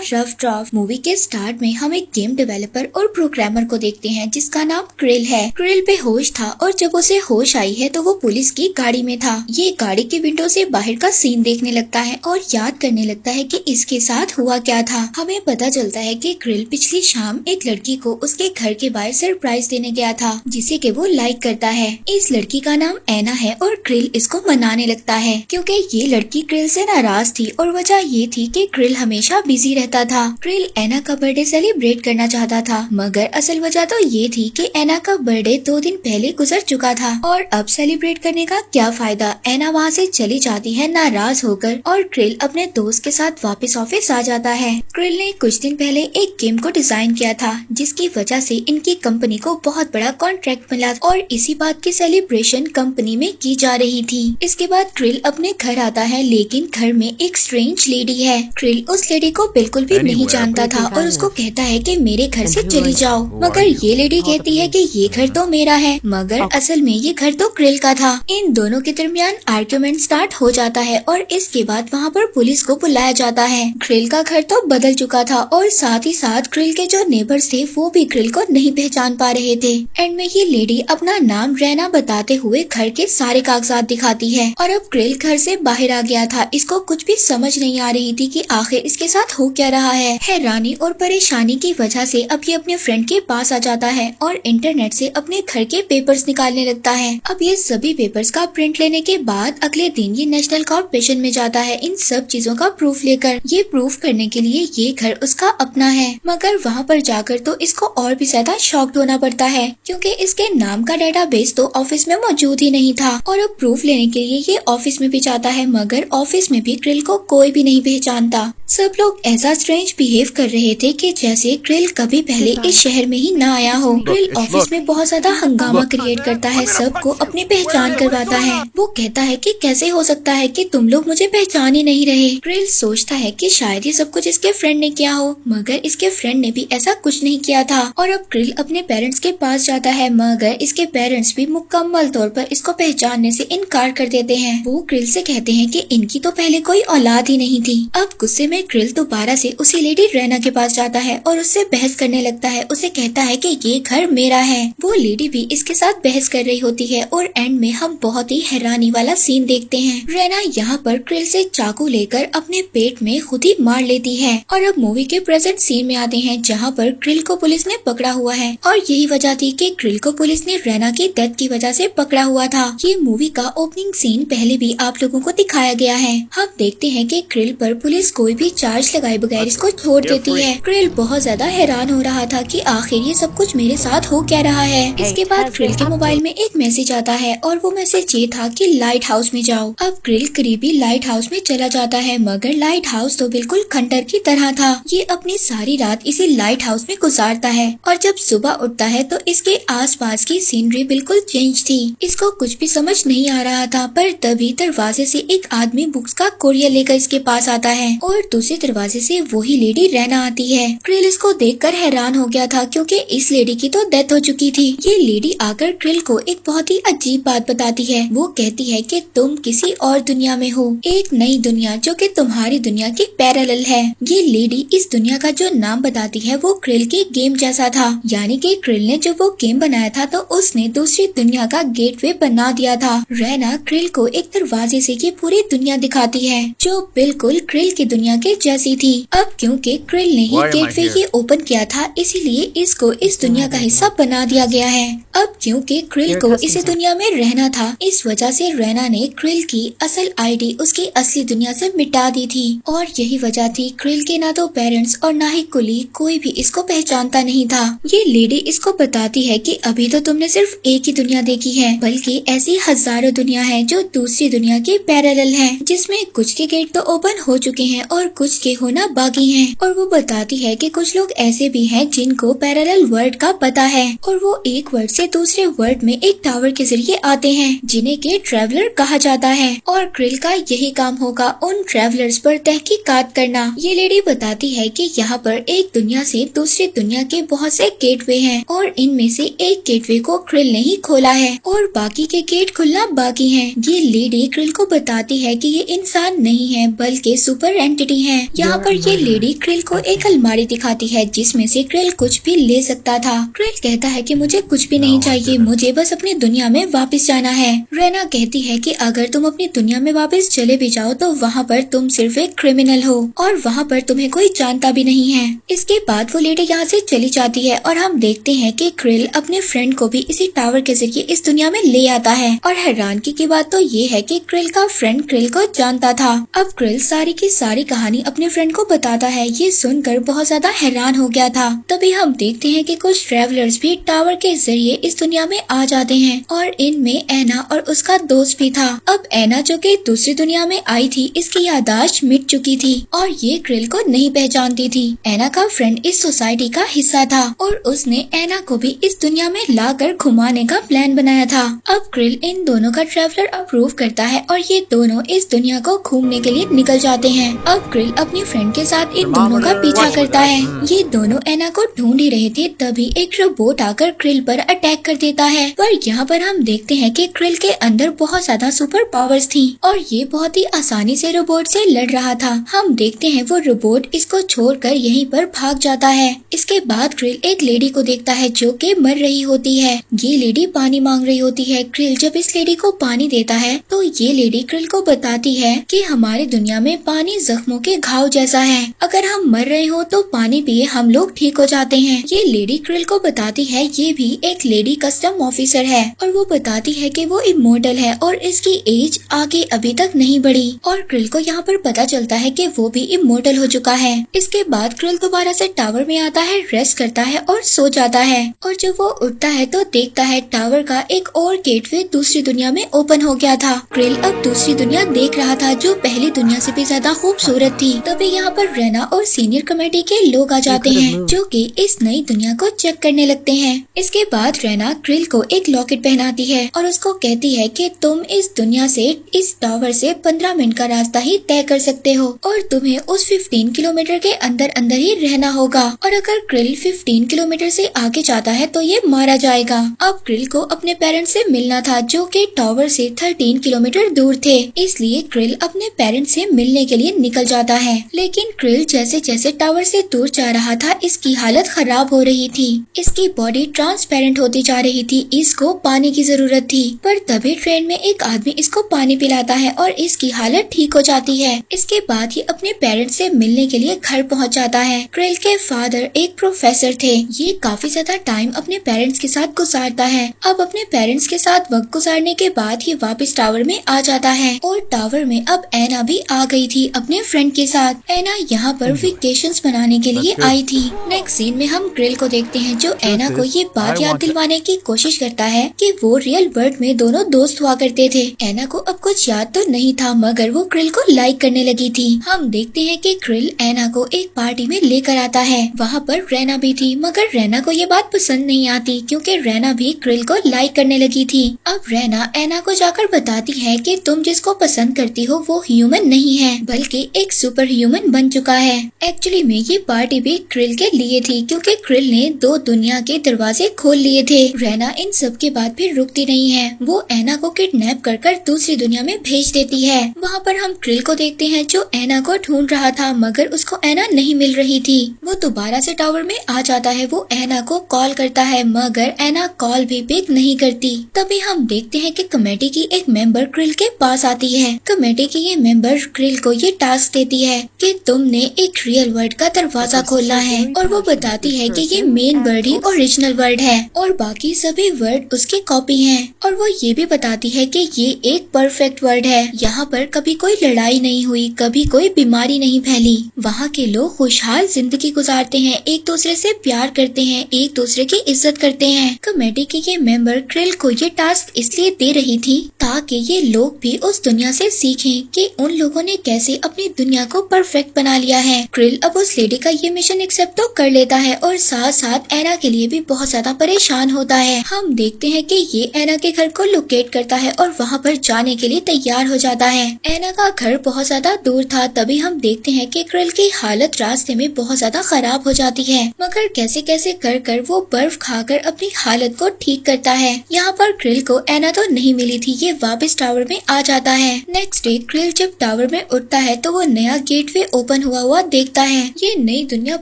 Rough draft movie के start में हम एक गेम डेवलपर और प्रोग्रामर को देखते हैं जिसका नाम क्रिल है। क्रिल बेहोश था और जब उसे होश आई है तो वो पुलिस की गाड़ी में था। ये गाड़ी की विंडो से बाहर का सीन देखने लगता है और याद करने लगता है कि इसके साथ हुआ क्या था। हमें पता चलता है कि क्रिल पिछली शाम एक लड़की को उसके घर के बाहर सरप्राइज देने गया था जिसे कि वो लाइक करता है। इस लड़की का नाम एना है और क्रिल इसको मनाने लगता है क्योंकि ये लड़की क्रिल से नाराज थी और वजह ये थी कि क्रिल हमेशा बिजी रहता था। क्रिल एना का बर्थडे सेलिब्रेट करना चाहता था मगर असल वजह तो ये थी कि एना का बर्थडे 2 दिन पहले गुजर चुका था और अब सेलिब्रेट करने का क्या फायदा। एना वहाँ से चली जाती है नाराज होकर और क्रिल अपने दोस्त के साथ वापस ऑफिस आ जाता है। क्रिल ने कुछ दिन पहले एक गेम को डिजाइन किया था जिसकी वजह से इनकी कंपनी को बहुत बड़ा कॉन्ट्रैक्ट मिला और इसी बात की सेलिब्रेशन कंपनी में की जा रही थी। इसके बाद क्रिल अपने घर आता है लेकिन घर में एक स्ट्रेंज लेडी है। क्रिल उस लेडी को बिल्कुल भी नहीं जानता था और उसको कहता है कि मेरे घर से चली जाओ मगर ये लेडी कहती है कि ये घर तो मेरा है मगर असल में ये घर तो क्रिल का था। इन दोनों के दरमियान आर्ग्यूमेंट स्टार्ट हो जाता है और इसके बाद वहाँ पर पुलिस को बुलाया जाता है। क्रिल का घर तो बदल चुका था और साथ ही साथ क्रिल के जो नेबर्स थे वो भी क्रिल को नहीं पहचान पा रहे थे। एंड में ये लेडी अपना नाम रैना बताते हुए घर के सारे कागजात दिखाती है और अब क्रिल घर से बाहर आ गया था। इसको कुछ भी समझ नहीं आ रही थी कि आखिर इसके साथ हो क्या रहा है। हैरानी और परेशानी की वजह से अब ये अपने फ्रेंड के पास आ जाता है और इंटरनेट से अपने घर के पेपर्स निकालने लगता है। अब ये सभी पेपर्स का प्रिंट लेने के बाद अगले दिन ये नेशनल कॉर्पोरेशन में जाता है इन सब चीजों का प्रूफ लेकर। ये प्रूफ करने के लिए ये घर उसका अपना है मगर वहाँ पर जाकर तो इसको और भी ज्यादा शॉक्ड होना पड़ता है क्योंकि इसके नाम का डेटाबेस तो ऑफिस में मौजूद ही नहीं था। और अब प्रूफ लेने के लिए ये ऑफिस में भी जाता है मगर ऑफिस में भी क्रिल को कोई भी नहीं पहचानता। सब लोग ऐसा स्ट्रेंज बिहेव कर रहे थे कि जैसे क्रिल कभी पहले इस शहर में ही ना आया हो। क्रिल ऑफिस में बहुत ज्यादा हंगामा क्रिएट करता है, सबको अपनी पहचान करवाता है। वो कहता है कि कैसे हो सकता है कि तुम लोग मुझे पहचान ही नहीं रहे। क्रिल सोचता है कि शायद ये सब कुछ इसके फ्रेंड ने किया हो मगर इसके फ्रेंड ने भी ऐसा कुछ नहीं किया था। और अब क्रिल अपने पेरेंट्स के पास जाता है मगर इसके पेरेंट्स भी मुकम्मल तौर पर इसको पहचानने से इनकार कर देते हैं। वो क्रिल से कहते हैं कि इनकी तो पहले कोई औलाद ही नहीं थी। अब गुस्से में क्रिल दोबारा से उसी लेडी रैना के पास जाता है और उससे बहस करने लगता है। उसे कहता है कि ये घर मेरा है। वो लेडी भी इसके साथ बहस कर रही होती है और एंड में हम बहुत ही हैरानी वाला सीन देखते हैं। रैना यहाँ पर क्रिल से चाकू लेकर अपने पेट में खुद ही मार लेती है। और अब मूवी के प्रेजेंट सीन में आते हैं जहाँ पर क्रिल को पुलिस ने पकड़ा हुआ है और यही वजह थी कि क्रिल को पुलिस ने रैना की डेथ की वजह से पकड़ा हुआ था। ये मूवी का ओपनिंग सीन पहले भी आप लोगों को दिखाया गया है। हम देखते हैं कि क्रिल पर पुलिस कोई भी चार्ज लगाए बगैर इसको छोड़ देती है। क्रिल बहुत ज्यादा हैरान हो रहा था कि आखिर ये सब कुछ मेरे साथ हो क्या रहा है। इसके बाद क्रिल के मोबाइल में एक मैसेज आता है और वो मैसेज ये था कि लाइट हाउस में जाओ। अब क्रिल करीबी लाइट हाउस में चला जाता है मगर लाइट हाउस तो बिल्कुल खंडर की तरह था। ये अपनी सारी रात इसी लाइट हाउस में गुजारता है और जब सुबह उठता है तो इसके आसपास की सीनरी बिल्कुल चेंज थी। इसको कुछ भी समझ नहीं आ रहा था पर तभी दरवाजे से एक आदमी बुक्स का कोरियर लेकर इसके पास आता है और दूसरे दरवाजे से वही लेडी रैना आती है। क्रिल इसको देखकर हैरान हो गया था क्योंकि इस लेडी की तो डेथ हो चुकी थी। ये लेडी आकर क्रिल को एक बहुत ही अजीब बात बताती है। वो कहती है कि तुम किसी और दुनिया में हो, एक नई दुनिया जो कि तुम्हारी दुनिया की पैरेलल है। ये लेडी इस दुनिया का जो नाम बताती है वो क्रिल के गेम जैसा था, यानी कि क्रिल ने जो वो गेम बनाया था तो उसने दूसरी दुनिया का गेटवे बना दिया था। रैना क्रिल को एक दरवाजे से ये पूरी दुनिया दिखाती है जो बिल्कुल क्रिल की दुनिया के जैसी थी। अब क्योंकि क्रिल ने ही गेटवे ही ओपन किया था इसीलिए इसको इस दुनिया का हिस्सा बना दिया गया है। अब क्योंकि क्रिल को इसी दुनिया में रहना था इस वजह से रैना ने क्रिल की असल आईडी उसकी असली दुनिया से मिटा दी थी और यही वजह थी क्रिल के ना तो पेरेंट्स और ना ही कुली कोई भी इसको पहचानता नहीं था। ये लेडी इसको बताती है कि अभी तो तुमने सिर्फ एक ही दुनिया देखी है बल्कि ऐसी हजारों दुनिया है जो दूसरी दुनिया के पैरेलल है जिसमें कुछ के गेट तो ओपन हो चुके हैं और कुछ के होना बाकी हैं। और वो बताती है कि कुछ लोग ऐसे भी हैं जिनको पैरेलल वर्ल्ड का पता है और वो एक वर्ल्ड से दूसरे वर्ल्ड में एक टावर के जरिए आते हैं जिन्हें के ट्रैवलर कहा जाता है और क्रिल का यही काम होगा उन ट्रैवलर्स पर तहकीकात करना। ये लेडी बताती है कि यहाँ पर एक दुनिया से दूसरी दुनिया के बहुत से गेटवे हैं और इनमें से एक गेटवे को क्रिल ने ही खोला है और बाकी के गेट खुलना बाकी हैं। ये लेडी क्रिल को बताती है कि ये इंसान नहीं है बल्कि सुपर एंटिटी हैं। यहाँ पर ये लेडी क्रिल को एक अलमारी दिखाती है जिसमें से क्रिल कुछ भी ले सकता था। क्रिल कहता है कि मुझे कुछ भी नहीं चाहिए, मुझे बस अपनी दुनिया में वापस जाना है। रेना कहती है कि अगर तुम अपनी दुनिया में वापस चले भी जाओ तो वहाँ पर तुम सिर्फ एक क्रिमिनल हो और वहाँ पर तुम्हें कोई जानता भी नहीं है। इसके बाद वो लेडी यहाँ से चली जाती है और हम देखते हैं कि क्रिल अपने फ्रेंड को भी इसी टावर के जरिए इस दुनिया में ले आता है। और हैरानगी की बात तो ये है कि क्रिल का फ्रेंड क्रिल को जानता था। अब क्रिल सारी की सारी कहानी अपने फ्रेंड को बताता है। ये सुनकर बहुत ज्यादा हैरान हो गया था। तभी हम देखते हैं कि कुछ ट्रैवलर्स भी टावर के जरिए इस दुनिया में आ जाते हैं और इनमें एना और उसका दोस्त भी था। अब एना जो कि दूसरी दुनिया में आई थी, इसकी याददाश्त मिट चुकी थी और ये क्रिल को नहीं पहचानती थी। एना का फ्रेंड इस सोसाइटी का हिस्सा था और उसने एना को भी इस दुनिया में लाकर घुमाने का प्लान बनाया था। अब क्रिल इन दोनों का ट्रैवलर अप्रूव करता है और ये दोनों इस दुनिया को घूमने के लिए निकल जाते हैं। अब क्रिल अपनी फ्रेंड के साथ इन दोनों का पीछा करता है। ये दोनों एना को ढूंढ ही रहे थे, तभी एक रोबोट आकर क्रिल पर अटैक कर देता है। पर यहाँ पर हम देखते हैं कि क्रिल के अंदर बहुत ज्यादा सुपर पावर्स थी और ये बहुत ही आसानी से रोबोट से लड़ रहा था। हम देखते हैं वो रोबोट इसको छोड़कर यहीं पर भाग जाता है। इसके बाद क्रिल एक लेडी को देखता है जो कि मर रही होती है। ये लेडी पानी मांग रही होती है। क्रिल जब इस लेडी को पानी देता है तो ये लेडी क्रिल को बताती है कि हमारी दुनिया में पानी जख्मों के घाव जैसा है, अगर हम मर रहे हो तो पानी पिए हम लोग ठीक हो जाते हैं। ये लेडी क्रिल को बताती है ये भी एक लेडी कस्टम ऑफिसर है और वो बताती है कि वो इमोर्टल है और इसकी एज आगे अभी तक नहीं बढ़ी। और क्रिल को यहाँ पर पता चलता है कि वो भी इमोर्टल हो चुका है। इसके बाद क्रिल दोबारा से टावर में आता है, रेस्ट करता है और सो जाता है। और जब वो उठता है तो देखता है टावर का एक और गेटवे दूसरी दुनिया में ओपन हो गया था। क्रिल अब दूसरी दुनिया देख रहा था जो पहली दुनिया से भी ज्यादा खूबसूरत थी। तभी यहाँ पर रेना और सीनियर कमेटी के लोग आ जाते हैं जो कि इस नई दुनिया को चेक करने लगते हैं। इसके बाद रेना क्रिल को एक लॉकेट पहनाती है और उसको कहती है कि तुम इस दुनिया से इस टावर से 15 मिनट का रास्ता ही तय कर सकते हो और तुम्हें उस 15 किलोमीटर के अंदर अंदर ही रहना होगा और अगर क्रिल 15 किलोमीटर से आगे जाता है तो ये मारा जाएगा। अब क्रिल को अपने पेरेंट्स से मिलना था जो कि टावर से 13 किलोमीटर दूर थे, इसलिए क्रिल अपने पेरेंट्स से मिलने के लिए निकल जाता है। लेकिन क्रिल जैसे जैसे टावर से दूर जा रहा था इसकी हालत खराब हो रही थी। इसकी बॉडी ट्रांसपेरेंट होती जा रही थी। इसको पानी की जरूरत थी पर तभी ट्रेन में एक आदमी इसको पानी पिलाता है और इसकी हालत ठीक हो जाती है। इसके बाद ही अपने पेरेंट्स से मिलने के लिए घर पहुंच जाता है। क्रिल के फादर एक प्रोफेसर थे। ये काफी ज्यादा टाइम अपने पेरेंट्स के साथ गुजारता है। अब अपने पेरेंट्स के साथ वक्त गुजारने के बाद ही वापस टावर में आ जाता है और टावर में अब एना भी आ गई थी अपने फ्रेंड के साथ। एना यहाँ पर वेकेशंस मनाने के लिए आई थी। नेक्स्ट सीन में हम क्रिल को देखते हैं जो एना को ये बात याद दिलवाने की कोशिश करता है कि वो रियल वर्ल्ड में दोनों दोस्त हुआ करते थे। एना को अब कुछ याद तो नहीं था मगर वो क्रिल को लाइक करने लगी थी। हम देखते हैं कि क्रिल एना को एक पार्टी में लेकर आता है। वहाँ पर रेना भी थी मगर रेना को ये बात पसंद नहीं आती क्योंकि रेना भी क्रिल को लाइक करने लगी थी। अब रेना एना को जाकर बताती है कि तुम जिसको पसंद करती हो वो ह्यूमन नहीं है बल्कि एक सुपर ह्यूमन बन चुका है। एक्चुअली में ये पार्टी भी क्रिल के लिए थी क्योंकि क्रिल ने 2 दुनिया के दरवाजे खोल लिए थे। रेना इन सब के बाद फिर रुकती नहीं है। वो एना को किडनैप कर दूसरी दुनिया में भेज देती है। वहाँ पर हम क्रिल को देखते हैं जो एना को ढूंढ रहा था मगर उसको एना नहीं मिल रही थी। वो दोबारा से टावर में आ जाता है। वो एना को कॉल करता है मगर एना कॉल भी पिक नहीं करती। तभी हम देखते हैं कि कमेटी की एक मेंबर क्रिल के पास आती है। कमेटी की ये मेंबर क्रिल को ये टास्क देती है कि तुमने एक रियल वर्ल्ड का दरवाजा खोलना है और वो बताती है कि ये मेन वर्ल्ड ही ओरिजिनल वर्ल्ड है और बाकी सभी वर्ल्ड उसकी कॉपी हैं। और वो ये भी बताती है कि ये एक परफेक्ट वर्ल्ड है। यहाँ पर कभी कोई लड़ाई नहीं हुई, कभी कोई बीमारी नहीं फैली। वहाँ के लोग खुशहाल जिंदगी गुजारते हैं, एक दूसरे से प्यार करते हैं, एक दूसरे की इज्जत करते हैं। कमेटी की ये मेंबर क्रिल को ये टास्क इसलिए दे रही थी ताकि ये लोग भी उस दुनिया से सीखें कि उन लोगों ने कैसे अपनी दुनिया को परफेक्ट बना लिया है। क्रिल अब उस लेडी का ये मिशन एक्सेप्ट तो कर लेता है और साथ साथ एना के लिए भी बहुत ज्यादा परेशान होता है। हम देखते हैं कि ये एना के घर को लोकेट करता है और वहाँ पर जाने के लिए तैयार हो जाता है। एना का घर बहुत ज्यादा दूर था। तभी हम देखते हैं कि क्रिल की हालत रास्ते में बहुत ज्यादा खराब हो जाती है मगर कैसे कैसे कर कर वो बर्फ खाकर अपनी हालत को ठीक करता है। यहाँ पर क्रिल को एना तो नहीं मिली थी। ये वापस टावर में आ जाता है। नेक्स्ट डे क्रिल जब टावर में उठता है तो वो नया नया गेटवे ओपन हुआ देखता है। ये नई दुनिया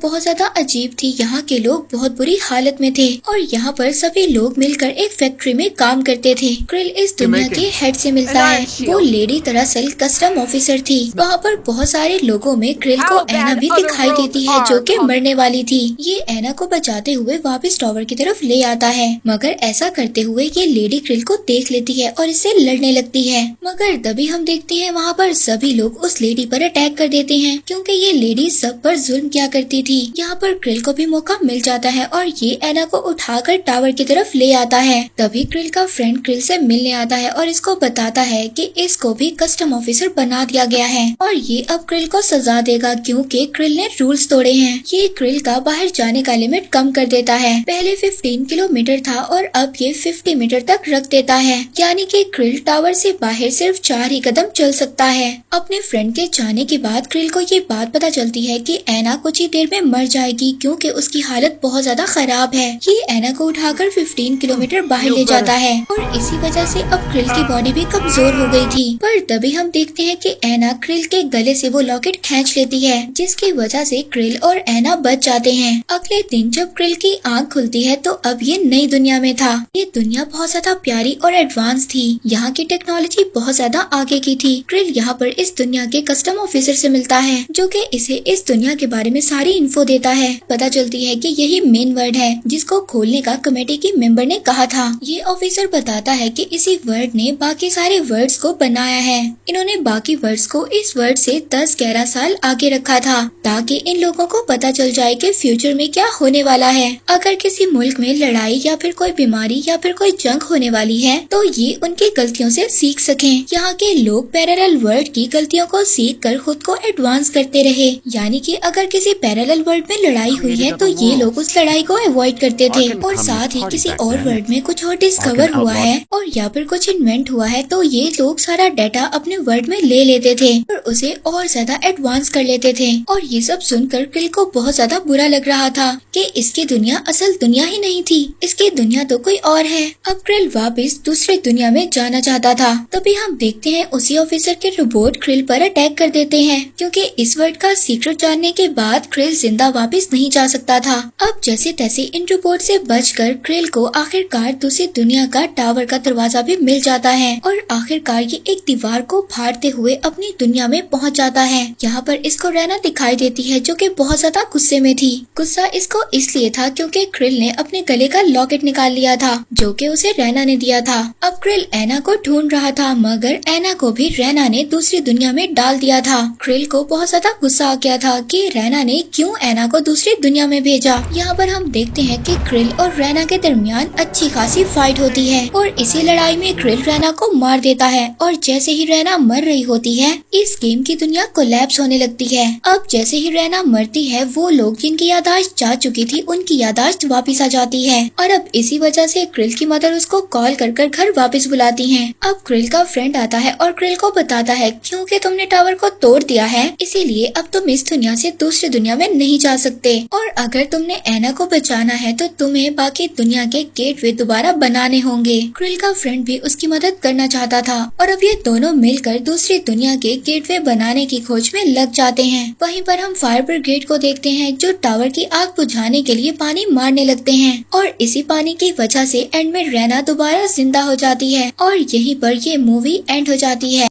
बहुत ज्यादा अजीब थी। यहाँ के लोग बहुत बुरी हालत में थे और यहाँ पर सभी लोग मिलकर एक फैक्ट्री में काम करते थे। क्रिल इस दुनिया के हेड से मिलता है। वो लेडी दरअसल कस्टम ऑफिसर थी। वहाँ पर बहुत सारे लोगों में क्रिल को एना भी दिखाई देती है जो कि मरने वाली थी। ये एना को बचाते हुए वापस टावर की तरफ ले आता है, मगर ऐसा करते हुए ये लेडी क्रिल को देख लेती है और इससे लड़ने लगती है। मगर तभी हम देखते हैं वहाँ पर सभी लोग उस लेडी पर अटैक कर देते हैं क्योंकि ये लेडी सब पर जुल्म किया करती थी। यहाँ पर क्रिल को भी मौका मिल जाता है और ये एना को उठाकर टावर की तरफ ले आता है। तभी क्रिल का फ्रेंड क्रिल से मिलने आता है और इसको बताता है कि इसको भी कस्टम ऑफिसर बना दिया गया है और ये अब क्रिल को सजा देगा क्योंकि क्रिल ने रूल्स तोड़े हैं। ये क्रिल का बाहर जाने का लिमिट कम कर देता है। पहले 15 किलोमीटर था और अब ये 50 मीटर तक रख देता है, यानी कि क्रिल टावर से बाहर सिर्फ 4 ही कदम चल सकता है। अपने फ्रेंड के जाने के बाद क्रिल को ये बात पता चलती है कि एना कुछ ही देर में मर जाएगी क्योंकि उसकी हालत बहुत ज्यादा खराब है। ये एना को उठाकर 15 किलोमीटर बाहर ले जाता है और इसी वजह से अब क्रिल की बॉडी भी कमजोर हो गई थी। पर तभी हम देखते हैं कि एना क्रिल के गले से वो लॉकेट खींच लेती है जिसकी वजह से क्रिल और एना बच जाते हैं। अगले दिन जब क्रिल की आंख खुलती है तो अब ये नई दुनिया में था। ये दुनिया बहुत ज्यादा प्यारी और एडवांस थी। यहाँ की टेक्नोलॉजी बहुत ज्यादा आगे की थी। क्रिल यहाँ पर इस दुनिया के कस्टम ऑफिसर से मिलता है जो कि इसे इस दुनिया के बारे में सारी इन्फो देता है। पता चलती है कि यही मेन वर्ड है जिसको खोलने का कमेटी की मेंबर ने कहा था। ये ऑफिसर बताता है कि इसी वर्ड ने बाकी सारे वर्ड्स को बनाया है। इन्होंने बाकी वर्ड्स को इस वर्ड से 10-11 साल आगे रखा था ताकि इन लोगों को पता चल जाए कि फ्यूचर में क्या होने वाला है। अगर किसी मुल्क में लड़ाई या फिर कोई बीमारी या फिर कोई जंग होने वाली है तो ये उनकी गलतियों से सीख सकें। यहाँ के लोग पैरेलल वर्ल्ड की गलतियों को सीख कर खुद को एडवांस करते रहे, यानी कि अगर किसी पैरेलल वर्ल्ड में लड़ाई हुई है तो ये लोग उस लड़ाई को अवॉइड करते थे और साथ ही किसी और वर्ल्ड में कुछ और डिस्कवर हुआ है और या फिर कुछ इन्वेंट हुआ है तो ये लोग सारा डाटा अपने वर्ल्ड में ले लेते थे और उसे और ज्यादा एडवांस कर लेते थे। और ये सब सुनकर क्रिल को बहुत ज्यादा बुरा लग रहा था कि इसकी दुनिया असल दुनिया ही नहीं थी, इसकी दुनिया तो कोई और है। अब क्रिल वापस दूसरे दुनिया में जाना चाहता था। तभी हम देखते हैं उसी ऑफिसर के रोबोट क्रिल पर अटैक कर देते हैं क्योंकि इस वर्ड का सीक्रेट जानने के बाद क्रिल जिंदा वापस नहीं जा सकता था। अब जैसे तैसे इन रोबोट से बचकर क्रिल को आखिरकार दूसरी दुनिया का टावर का दरवाजा भी मिल जाता है और आखिरकार ये एक दीवार को फाड़ते हुए अपनी दुनिया में पहुंच जाता है। यहाँ पर इसको रैना दिखाई देती है जो कि बहुत ज्यादा गुस्से में थी। गुस्सा इसको इसलिए था क्योंकि क्रिल ने अपने गले का लॉकेट निकाल लिया था जो कि उसे रैना ने दिया था। अब क्रिल एना को ढूंढ रहा था मगर एना को भी रैना ने दूसरी दुनिया में डाल दिया था। क्रिल को बहुत ज्यादा गुस्सा आ गया था कि रैना ने क्यों एना को दूसरी दुनिया में भेजा। यहाँ पर हम देखते हैं कि क्रिल और रैना के दरमियान अच्छी खासी फाइट होती है और इसी लड़ाई में क्रिल रैना को मार देता है और जैसे ही रैना मर रही होती है इस गेम की दुनिया कोलैप्स होने लगती है। अब जैसे ही रैना मरती है वो लोग जिनकी यादाश्त जा चुकी थी उनकी यादाश्त वापस आ जाती है और अब इसी वजह से क्रिल की मदर उसको कॉल कर कर घर वापस बुलाती हैं। अब क्रिल का फ्रेंड आता है और क्रिल को बताता है क्योंकि तुमने टावर को तोड़ दिया है इसीलिए अब तुम इस दुनिया से दूसरी दुनिया में नहीं जा सकते और अगर तुमने एना को बचाना है तो तुम्हें बाकी दुनिया के गेटवे दोबारा बनाने होंगे। क्रिल का फ्रेंड भी उसकी मदद करना चाहता था और अब ये दोनों मिलकर दूसरी दुनिया के गेटवे बनाने की खोज में लग जाते हैं। वहीं पर हम फायर ब्रिगेड को देखते हैं जो टावर की आग बुझाने के लिए पानी मारने लगते हैं और इसी पानी की वजह से एंड में रैना दोबारा जिंदा हो जाती है और यहीं पर ये मूवी एंड हो जाती है।